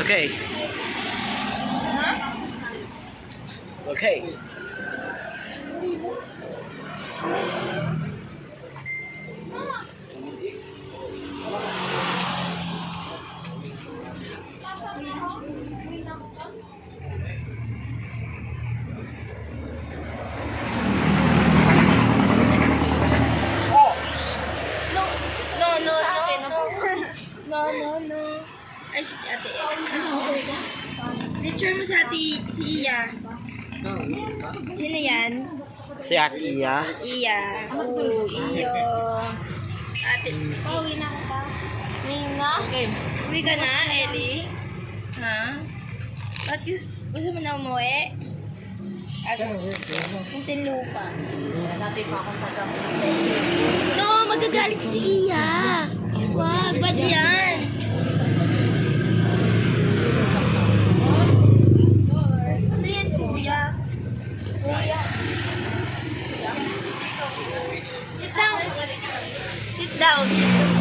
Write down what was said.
Okay. Okay. No. Ay, si ate. Picture mo sa ate, si Iya. Sino yan? Si Akia. Iya. Oo, iyo. Ate, pauwi na ka pa. Uwi ka na, Ellie? Ha? Ba't gusto mo na umuwi? Muntinlupa. No, magagalit si Iya. Wag, ba't yan? Ano yan, kuya? Kuya. Sit down. Sit down.